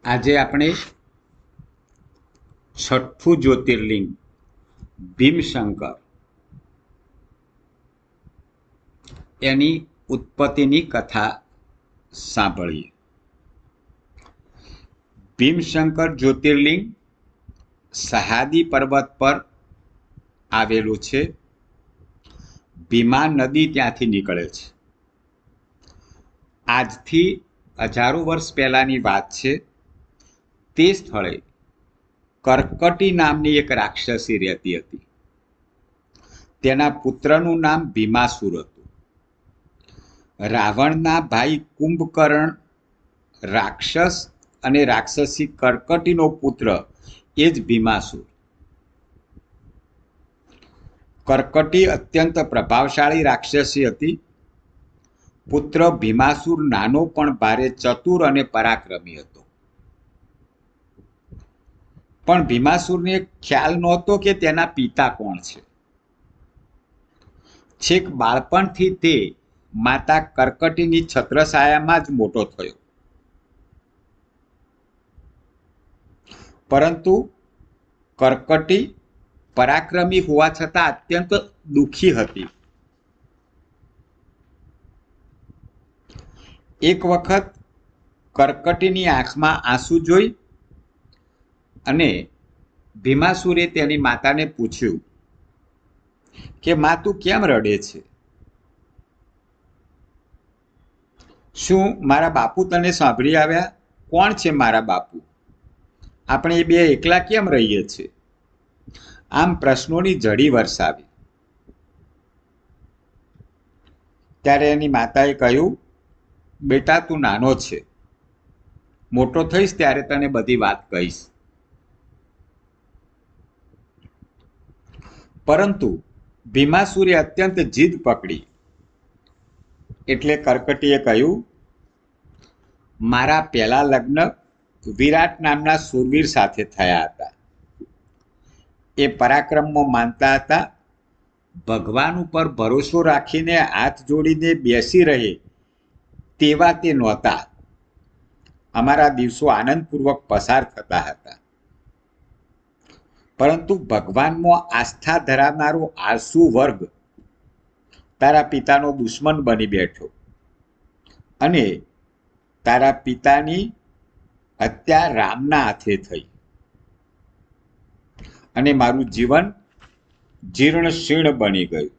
આજે આપણે છઠ્ઠું જ્યોતિર્લિંગ ભીમશંકર એની ઉત્પત્તિની કથા સાંભળીએ. ભીમશંકર જ્યોતિર્લિંગ સહ્યાદ્રી પર્વત પર આવેલું છે. ભીમા નદી ત્યાંથી નીકળે છે. આજથી હજારો વર્ષ પહેલાની વાત છે. તે સ્થળે કર્કટી નામની એક રાક્ષસી રહેતી હતી. તેના પુત્રનું નામ ભીમાસુર હતું. રાવણના ભાઈ કુંભકર્ણ રાક્ષસ અને રાક્ષસી કર્કટીનો પુત્ર એ જ ભીમાસુર. કર્કટી અત્યંત પ્રભાવશાળી રાક્ષસી હતી. પુત્ર ભીમાસુર નાનો પણ ભારે ચતુર અને પરાક્રમી હતો. પણ ભીમાસુરને ખ્યાલ નહોતો કે તેના પિતા કોણ છે. છેક બાળપણથી તે માતા કર્કટીની છત્રછાયામાં જ મોટો થયો. પરંતુ કર્કટી પરાક્રમી હોવા છતાં અત્યંત દુઃખી હતી. એક વખત કર્કટીની આંખમાં આંસુ જોઈ અને ભીમાસુરે તેની માતાને પૂછ્યું કે મા, તું કેમ રડે છે? શું મારા બાપુ તને સાંભળી આવ્યા? કોણ છે મારા બાપુ? આપણે એ બે એકલા કેમ રહીએ છીએ? આમ પ્રશ્નોની ઝડી વરસાવી. ત્યારે એની માતાએ કહ્યું, બેટા, તું નાનો છે, મોટો થઈશ ત્યારે તને બધી વાત કહીશ. પરંતુ ભીમાસુરે અત્યંત જીદ પકડી. એટલે કર્કટીએ કહ્યું, મારા પહેલા લગ્ન વિરાટ નામના શૂરવીર સાથે થયા હતા. એ પરાક્રમમાં માનતા હતા. ભગવાન ઉપર ભરોસો રાખીને હાથ જોડીને બેસી રહે તેવા તે નહોતા. અમારા દિવસો આનંદપૂર્વક પસાર થતા હતા. પરંતુ ભગવાનમાં આસ્થા ધરાવનારો આળસુ વર્ગ તારા પિતાનો દુશ્મન બની બેઠો અને તારા પિતાની હત્યા રામના હાથે થઈ અને મારું જીવન જીર્ણ શીર્ણ બની ગયું.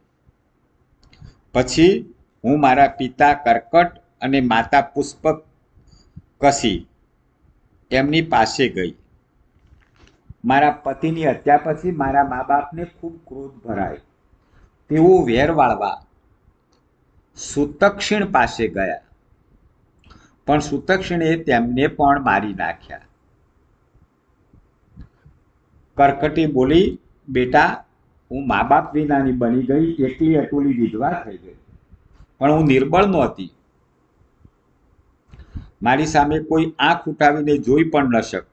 પછી હું મારા પિતા કર્કટ અને માતા પુષ્પકસી એમની પાસે ગઈ. મારા પતિની હત્યા પછી મારા મા બાપને ખૂબ ક્રોધ ભરાયો. તેઓ વેર વાળવા સુતક્ષિણ પાસે ગયા, પણ સુતક્ષિણે તેમને પણ મારી નાખ્યા. કર્કટી બોલી, બેટા, હું મા બાપ વિનાની બની ગઈ, એકલી અટુલી વિધવા થઈ ગઈ, પણ હું નિર્બળ નહોતી. મારી સામે કોઈ આંખ ઉઠાવીને જોઈ પણ ન શકતું.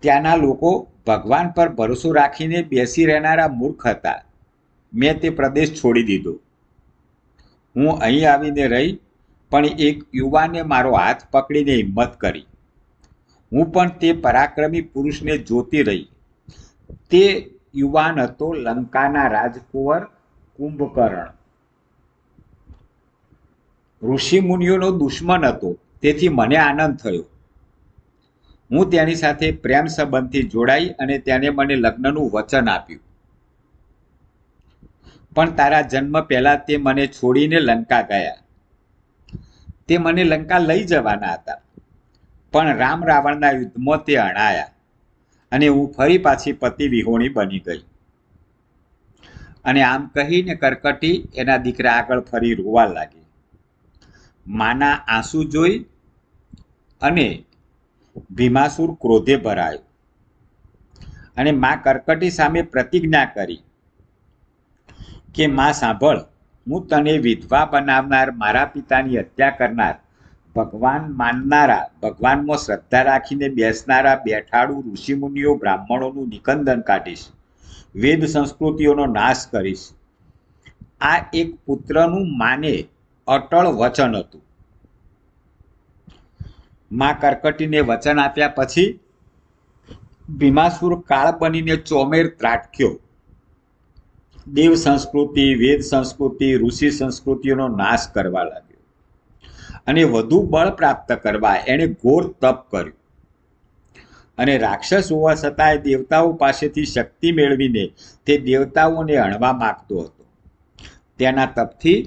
ત્યાંના લોકો ભગવાન પર ભરોસો રાખીને બેસી રહેનારા મૂર્ખ હતા. મેં તે પ્રદેશ છોડી દીધો. હું અહીં આવીને રહી, પણ એક યુવાને મારો હાથ પકડીને હિંમત કરી. હું પણ તે પરાક્રમી પુરુષને જોતી રહી. તે યુવાન હતો લંકાના રાજકુંવર કુંભકર્ણ. ઋષિ મુનિઓનો દુશ્મન હતો, તેથી મને આનંદ થયો. હું તેની સાથે પ્રેમ સંબંધથી જોડાઈ અને તેને મને લગ્નનું વચન આપ્યું. પણ તારા જન્મ પહેલા તે મને છોડીને લંકા ગયા. તે મને લંકા લઈ જવાના હતા, પણ રામ રાવણના યુદ્ધમાં તે હણાયા અને હું ફરી પાછી પતિ વિહોણી બની ગઈ. અને આમ કહીને કર્કટી એના દીકરા આગળ ફરી રોવા લાગી. માના આંસુ જોઈ અને ભીમાસુર ક્રોધે ભરાયો અને મા કર્કટી સામે પ્રતિજ્ઞા કરી કે મા, સાંભળ, હું તને વિધવા બનાવનાર, મારા પિતાની હત્યા કરનાર, ભગવાન માનનારા, ભગવાનમાં શ્રદ્ધા રાખીને બેસનારા બેઠાડુ ઋષિમુનિઓ બ્રાહ્મણોનું નિકંદન કાઢીશ, વેદ સંસ્કૃતિઓનો નાશ કરીશ. આ એક પુત્રનું માને અટળ વચન હતું. માં કર્કટીને વચન આપ્યા પછી ભીમાસુર કાળ બનીને ચોમેર ત્રાટક્યો. દેવ સંસ્કૃતિ, વેદ સંસ્કૃતિ, ઋષિ સંસ્કૃતિઓનો નાશ કરવા લાગ્યો અને વધુ બળ પ્રાપ્ત કરવા એણે ઘોર તપ કર્યું અને રાક્ષસ હોવા છતાંય દેવતાઓ પાસેથી શક્તિ મેળવીને તે દેવતાઓને હણવા માંગતો હતો. તેના તપથી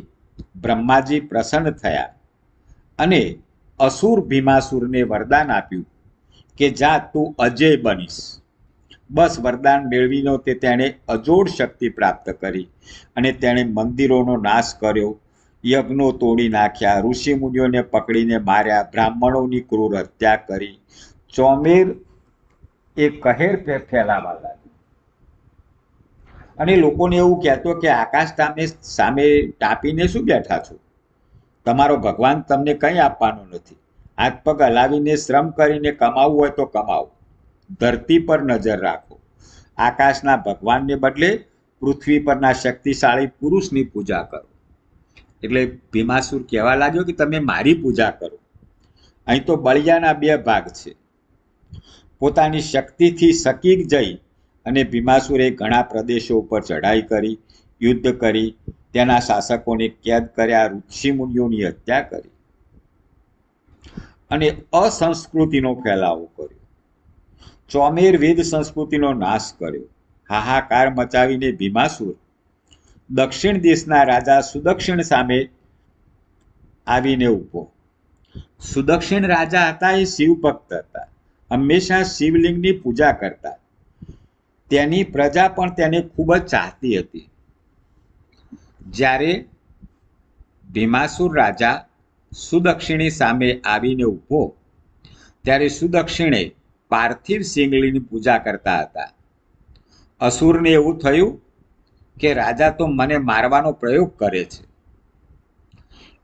બ્રહ્માજી પ્રસન્ન થયા અને અસુર ભીમાસુરને વરદાન આપ્યું કે જા તું અજય બનીશ. બસ વરદાન મેળવીને તેણે અજોડ શક્તિ પ્રાપ્ત કરી અને તેણે મંદિરોનો નાશ કર્યો, યજ્ઞો તોડી નાખ્યા, ઋષિ મુનિઓને પકડીને માર્યા, બ્રાહ્મણોની ક્રૂર હત્યા કરી. ચોમેર એ કહેર ફેલાવા લાગ્યું અને લોકોને એવું કહેતો કે આકાશ સામે ટાપીને શું બેઠા છો? તમારો ભગવાન તમને કંઈ આપવાનો નથી. હાથ પગ હલાવીને શ્રમ કરીને કમાવવું હોય તો કમાવો, ધરતી પર નજર રાખો. આકાશના ભગવાનને બદલે પૃથ્વી પરના શક્તિશાળી પુરુષની પૂજા કરો. એટલે ભીમાસુર કહેવા લાગ્યો કે તમે મારી પૂજા કરો. અહીં તો બળિયાના બે ભાગ છે. પોતાની શક્તિથી સકીક જઈ અને ભીમાસુરે ઘણા પ્રદેશો ઉપર ચઢાઈ કરી, યુદ્ધ કરી, તેના શાસકોને કેદ કર્યા, ઋષિ મુનિઓની હત્યા કરી અને અસંસ્કૃતિનો ફેલાવો કર્યો. ચોમેર વેદ સંસ્કૃતિનો નાશ કર્યો. હાહાકાર મચાવીને ભીમાસુર દક્ષિણ દેશના રાજા સુદક્ષિણ સામે આવીને ઊભો. સુદક્ષિણ રાજા હતા એ શિવ ભક્ત હતા, હંમેશા શિવલિંગની પૂજા કરતા. તેની પ્રજા પણ તેને ખૂબ જ ચાહતી હતી. જ્યારે ભીમાસુર રાજા સુદક્ષિણી સામે આવીને ઊભો ત્યારે સુદક્ષિણે પાર્થિવ શિવલિંગની પૂજા કરતા હતા. અસુરને એવું થયું કે રાજા તો મને મારવાનો પ્રયોગ કરે છે.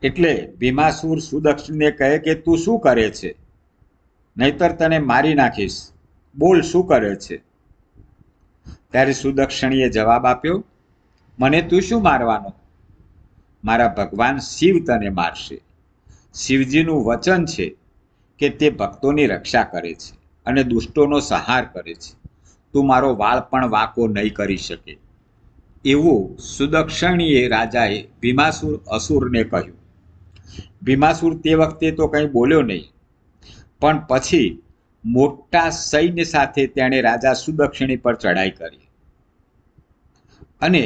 એટલે ભીમાસુર સુદક્ષિણને કહે કે તું શું કરે છે? નહીતર તને મારી નાખીશ. બોલ, શું કરે છે? ત્યારે સુદક્ષિણીએ જવાબ આપ્યો, મને તું શું મારવાનો? મારા ભગવાન શિવ તને મારશે. શિવજીનું વચન છે કે તે ભક્તોની રક્ષા કરે છે અને દુષ્ટોનો સંહાર કરે છે. તું મારો વાળ પણ વાંકો નહીં કરી શકે. એવું સુદક્ષિણીએ રાજાએ ભીમાસુર અસુરને કહ્યું. ભીમાસુર તે વખતે તો કંઈ બોલ્યો નહીં, પણ પછી મોટા સૈન્ય સાથે તેણે રાજા સુદક્ષિણી પર ચડાઈ કરી અને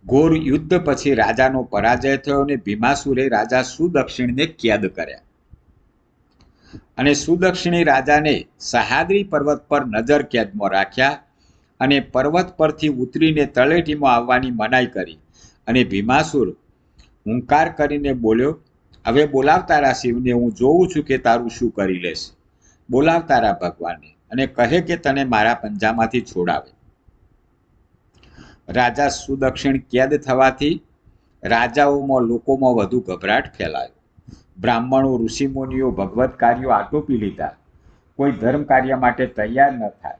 ઘોર યુદ્ધ પછી રાજાનો પરાજય થયો અને ભીમાસુરે રાજા સુદક્ષિણને કેદ કર્યા અને સુદક્ષિણી રાજાને સહ્યાદ્રી પર્વત પર નજર કેદમાં રાખ્યા અને પર્વત પરથી ઉતરીને તળેટીમાં આવવાની મનાઈ કરી. અને ભીમાસુર હુંકાર કરીને બોલ્યો, હવે બોલાવ તારા શિવને, હું જોઉં છું કે તારું શું કરી લેશે. બોલાવ તારા ભગવાનને અને કહે કે તને મારા પંજામાંથી છોડાવે. રાજા સુદક્ષિણ કેદ થવાથી રાજાઓમાં લોકોમાં વધુ ગભરાટ ફેલાયો. બ્રાહ્મણો, ઋષિમુનિઓ ભગવત કાર્યો આટોપી લીધા. કોઈ ધર્મ કાર્ય માટે તૈયાર ન થાય.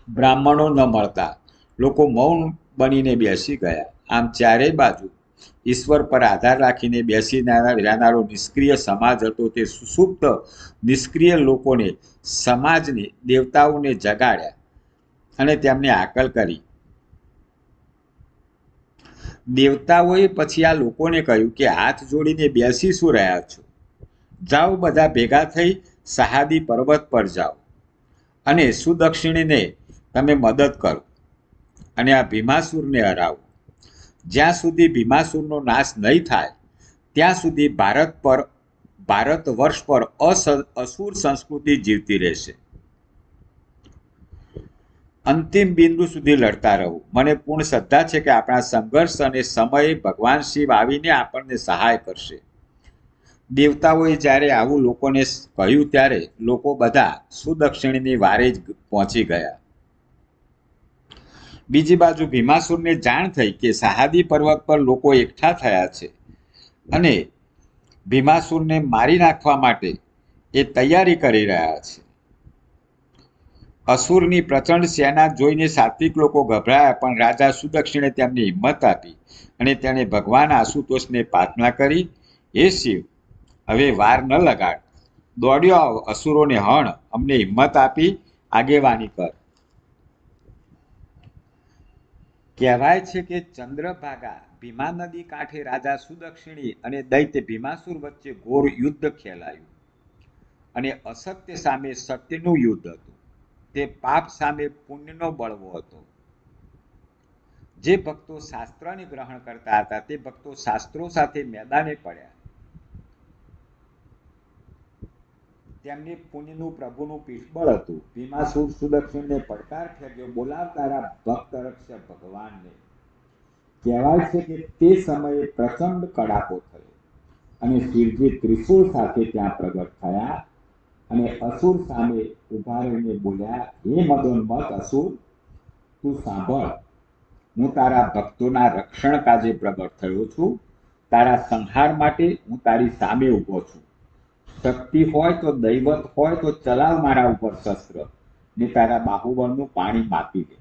બ્રાહ્મણો ન મળતા લોકો મૌન બનીને બેસી ગયા. આમ ચારેય બાજુ ઈશ્વર પર આધાર રાખીને બેસી રહેનારો નિષ્ક્રિય સમાજ હતો. તે સુસુપ્ત નિષ્ક્રિય લોકોને, સમાજને, દેવતાઓને જગાડ્યા અને તેમને આકલ કરી. દેવતાઓએ પછી આ લોકોને કહ્યું કે હાથ જોડીને બેસી શું રહ્યા છો? જાઓ, બધા ભેગા થઈ સહ્યાદ્રી પર્વત પર જાઓ અને સુદક્ષિણીને તમે મદદ કરો અને આ ભીમાસુરને હરાવો. જ્યાં સુધી ભીમાસુરનો નાશ નહીં થાય ત્યાં સુધી ભારત વર્ષ પર અસુર સંસ્કૃતિ જીવતી રહેશે. અંતિમ બિંદુ સુધી લડતા રહો. મને પૂર્ણ શ્રદ્ધા છે કે આપણા સંઘર્ષ અને સમયે ભગવાન શિવ આવીને આપણને સહાય કરશે. દેવતાઓએ જ્યારે આવું લોકોને કહ્યું ત્યારે લોકો બધા સુદક્ષિણીની વારે જ પહોંચી ગયા. બીજી બાજુ ભીમાસુરને જાણ થઈ કે સહ્યાદ્રી પર્વત પર લોકો એકઠા થયા છે અને ભીમાસુરને મારી નાખવા માટે એ તૈયારી કરી રહ્યા છે. અસુરની પ્રચંડ સેના જોઈને સાત્વિક લોકો ગભરાયા, પણ રાજા સુદક્ષિણે તેમને હિંમત આપી અને તેણે ભગવાન આશુતોષને પ્રાર્થના કરી, હે શિવ, હવે વાર ન લગાડ. દોડ્યો આવ, અસુરોને હણ, અમને હિંમત આપી આગેવાની કર. કહેવાય છે કે ચંદ્રભાગા ભીમા નદી કાંઠે રાજા સુદક્ષિણી અને દૈત્ય ભીમાસુર વચ્ચે ઘોર યુદ્ધ ખેલાયું અને અસત્ય સામે સત્યનું યુદ્ધ હતું. તે પાપ સામે પુણ્યનો બળવો હતો. જે ભક્તો શાસ્ત્રને ગ્રહણ કરતા હતા તે ભક્તો શાસ્ત્રો સાથે મેદાને પડ્યા. તેમને પુણ્યનું પ્રભુનું પીઠબળ હતું. ભીમાસુર સુદક્ષિણને પડકાર ફેંક્યો, બોલાવ તારા ભક્ત રક્ષક ભગવાનને. કહેવાય છે કે તે સમયે પ્રચંડ કડાકો થયો અને શિવજી ત્રિશૂળ સાથે ત્યાં પ્રગટ થયા અને અસુર સામે ઉભા રહીને બોલ્યા, હે મદોન્મત અસુર, તું સાંભળ, હું તારા ભક્તોના રક્ષણ કાજે પ્રગટ થયો છું. તારા સંહાર માટે હું તારી સામે ઊભો છું. શક્તિ હોય તો, દૈવત હોય તો ચલાવ મારા ઉપર શસ્ત્ર ને તારા બાહુબળનું પાણી માપી દે.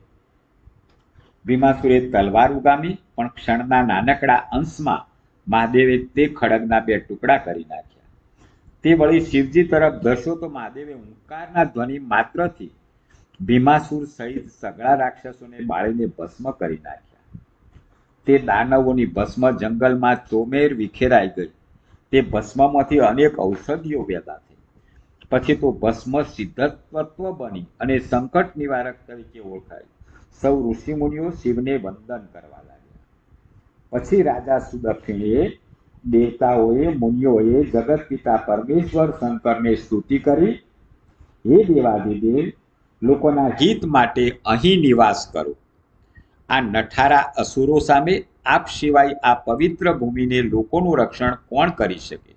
ભીમાસુરે તલવાર ઉગામી, પણ ક્ષણના નાનકડા અંશમાં મહાદેવે તે ખડગના 2 ટુકડા કરી નાખ્યા. તે વળી શિવજી તરફ ધસ્યો તો મહાદેવે હુંકારના ધ્વનિ માત્રથી ભીમાસુર સહિત સગળા રાક્ષસોને બાળીને ભસ્મ કરી નાખ્યા. તે દાનવોની ભસ્મ જંગલમાં ચોમેર વિખેરાઈ ગઈ. તે ભસ્મમાંથી અનેક ઔષધિઓ પેદા થઈ. પછી તો ભસ્મ સિદ્ધત્વ બની અને સંકટ નિવારક તરીકે ઓળખાય. સૌ ઋષિમુનિઓ શિવને વંદન કરવા લાગ્યા. પછી રાજા સુદક્ષિણીએ, દેવતાઓએ, મુનિઓએ જગત પિતા પરમેશ્વર શંકરને સ્તુતિ કરી, હે દેવાધિદેવ, લોકોના હિત માટે અહીં નિવાસ કરો. આ નઠારા અસુરો સામે આપ સિવાય આ પવિત્ર ભૂમિને લોકોનું રક્ષણ કોણ કરી શકે?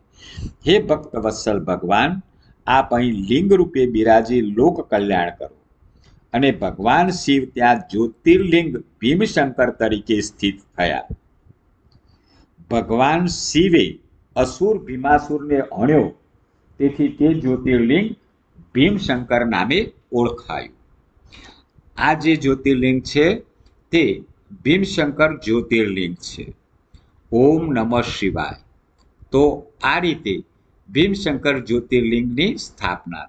હે ભક્ત વત્સલ ભગવાન, આપ અહીં લિંગ રૂપે બિરાજી લોક કલ્યાણ કરો. અને ભગવાન શિવ ત્યાં જ્યોતિર્લિંગ ભીમશંકર તરીકે સ્થિત થયા. ભગવાન શિવે અસુર ભીમાસુરને હણ્યો, તેથી તે જ્યોતિર્લિંગ ભીમશંકર નામે ઓળખાયું. આ જે જ્યોતિર્લિંગ છે તે ભીમશંકર જ્યોતિર્લિંગ છે. ઓમ નમઃ શિવાય. તો આ રીતે ભીમશંકર જ્યોતિર્લિંગની સ્થાપના